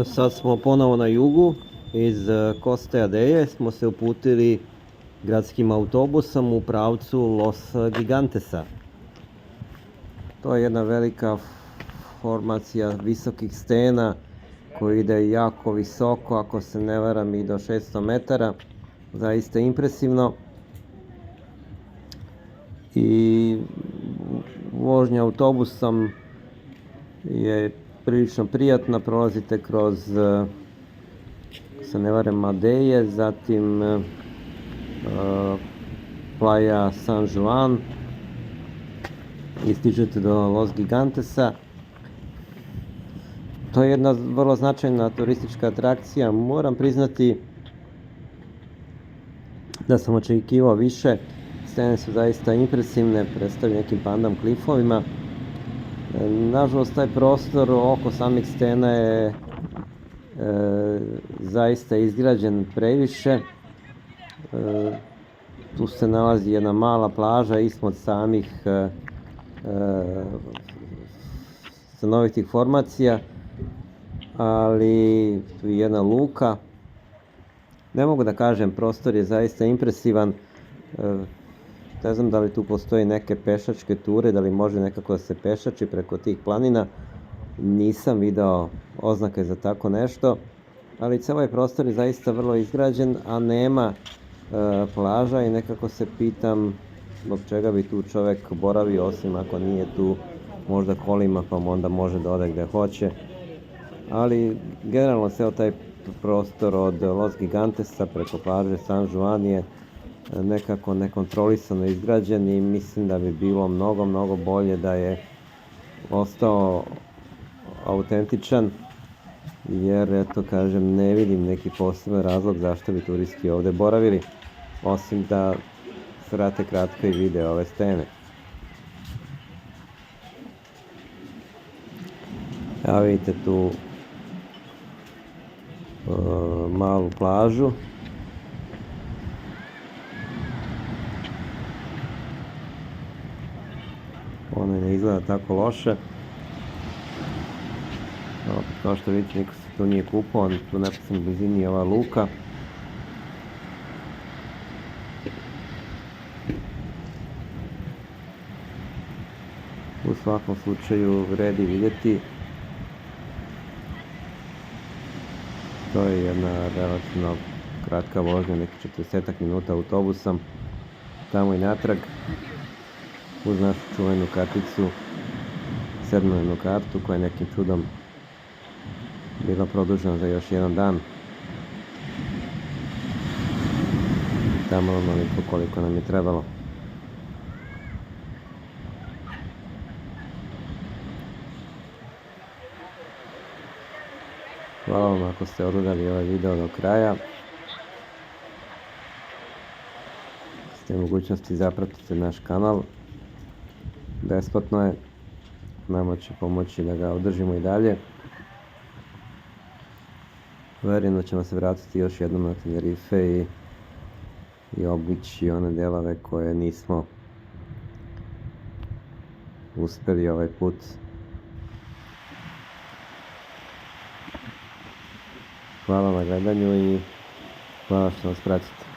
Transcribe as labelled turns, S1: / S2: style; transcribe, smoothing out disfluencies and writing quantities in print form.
S1: Sad smo ponovo na jugu, iz Coste Adeje smo se uputili gradskim autobusom u pravcu Los Gigantesa. To je jedna velika formacija visokih stena koji ide jako visoko, ako se ne varam i do 600 metara. Zaista impresivno. I vožnja autobusom je prilično prijatna, prolazite kroz, se ne varam, Adeje, zatim Playa San Juan i stižete do Los Gigantesa. To je jedna vrlo značajna turistička atrakcija. Moram priznati da sam očekivao više. Stene su zaista impresivne, predstavljaju nekim pandam klifovima. Nažalost, taj prostor oko samih stena je zaista izgrađen previše. Tu se nalazi jedna mala plaža ispod samih stanovitih formacija, ali tu je jedna luka. Ne mogu da kažem, prostor je zaista impresivan. Ne znam da li tu postoji neke pešačke ture, da li može nekako da se pešači preko tih planina. Nisam video oznake za tako nešto, ali ceo ovaj prostor je zaista vrlo izgrađen, a nema plaža i nekako se pitam zbog čega bi tu čovek boravio, osim ako nije tu možda kolima, pa onda može da ode gde hoće. Ali generalno ceo taj prostor od Los Gigantesa preko plaže San Juan je nekako nekontrolisano izgrađen i mislim da bi bilo mnogo bolje da je ostao autentičan, jer eto kažem, ne vidim neki poseban razlog zašto bi turisti ovde boravili, osim da svrate kratko i vide ove stene. Evo vidite tu malu plažu. Ona ne izgleda tako loše. Kao što vidite, niko se tu nije kupao, tu neposredno u blizini je ova luka. U svakom slučaju vredi vidjeti. To je jedna relativno kratka vožnja, neki 40 minuta autobusom, tamo i natrag, uz našu čuvenu karticu, 7-dnevnu kartu koja je nekim čudom bila produžena za još jedan dan. Tamo onoliko koliko nam je trebalo. Hvala vam ako ste odgledali ovaj video do kraja. Ste u mogućnosti zapratite naš kanal. Besplatno je. Nama će pomoći da ga održimo i dalje. Verujem da ćemo se vratiti još jednom na Tenerife i obići one delove koje nismo uspeli ovaj put. Hvala na gledanju i hvala što nas pratite.